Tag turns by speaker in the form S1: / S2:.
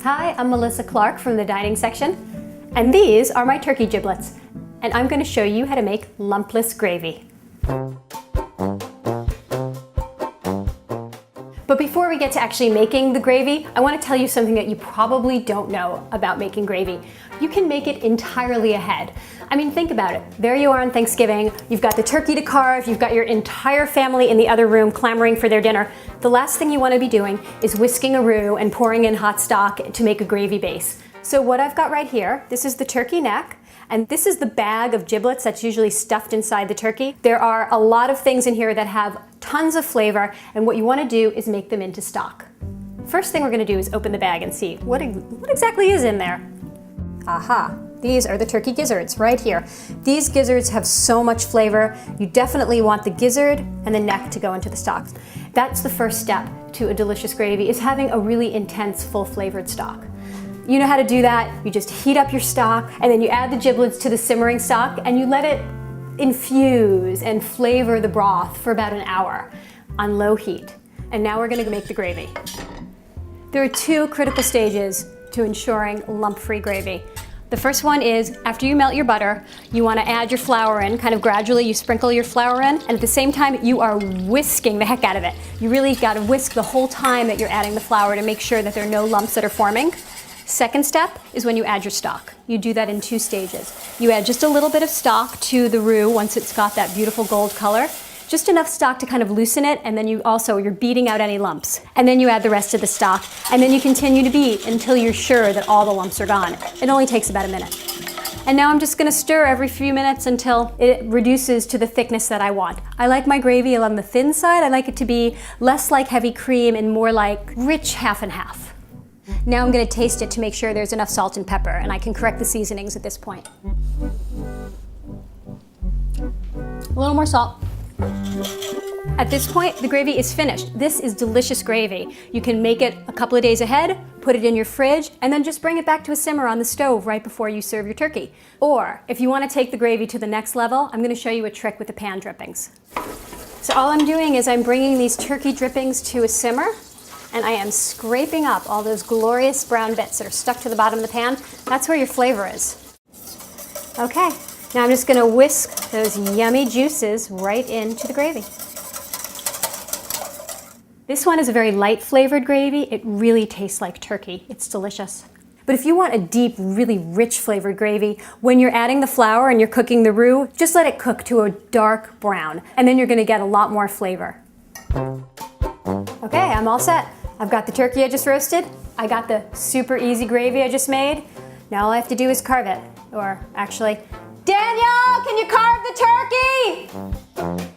S1: Hi, I'm Melissa Clark from the dining section, and these are my turkey giblets, and I'm going to show you how to make lumpless gravy. But before we get to actually making the gravy, I want to tell you something that you probably don't know about making gravy. You can make it entirely ahead. I mean, think about it. There you are on Thanksgiving, you've got the turkey to carve, you've got your entire family in the other room clamoring for their dinner. The last thing you want to be doing is whisking a roux and pouring in hot stock to make a gravy base. So what I've got right here, this is the turkey neck, and this is the bag of giblets that's usually stuffed inside the turkey. There are a lot of things in here that have tons of flavor, and what you want to do is make them into stock. First thing we're going to do is open the bag and see what exactly is in there. Aha! These are the turkey gizzards right here. These gizzards have so much flavor. You definitely want the gizzard and the neck to go into the stock. That's the first step to a delicious gravy, is having a really intense, full flavored stock. You know how to do that. You just heat up your stock and then you add the giblets to the simmering stock and you let it infuse and flavor the broth for about an hour on low heat. And now we're going to make the gravy. There are two critical stages to ensuring lump-free gravy. The first one is, after you melt your butter, you want to add your flour in, kind of gradually. You sprinkle your flour in, and at the same time, you are whisking the heck out of it. You really got to whisk the whole time that you're adding the flour to make sure that there are no lumps that are forming. Second step is when you add your stock. You do that in two stages. You add just a little bit of stock to the roux once it's got that beautiful gold color. Just enough stock to kind of loosen it, and then you're beating out any lumps. And then you add the rest of the stock, and then you continue to beat until you're sure that all the lumps are gone. It only takes about a minute. And now I'm just going to stir every few minutes until it reduces to the thickness that I want. I like my gravy on the thin side. I like it to be less like heavy cream and more like rich half and half. Now I'm going to taste it to make sure there's enough salt and pepper, and I can correct the seasonings at this point. A little more salt. At this point, the gravy is finished. This is delicious gravy. You can make it a couple of days ahead, put it in your fridge, and then just bring it back to a simmer on the stove right before you serve your turkey. Or, if you want to take the gravy to the next level, I'm going to show you a trick with the pan drippings. So all I'm doing is I'm bringing these turkey drippings to a simmer, and I am scraping up all those glorious brown bits that are stuck to the bottom of the pan. That's where your flavor is. Okay. Now I'm just going to whisk those yummy juices right into the gravy. This one is a very light flavored gravy. It really tastes like turkey. It's delicious. But if you want a deep, really rich flavored gravy, when you're adding the flour and you're cooking the roux, just let it cook to a dark brown, and then you're going to get a lot more flavor. Okay, I'm all set. I've got the turkey I just roasted. I got the super easy gravy I just made. Now all I have to do is carve it. Or actually, Daniel, can you carve the turkey?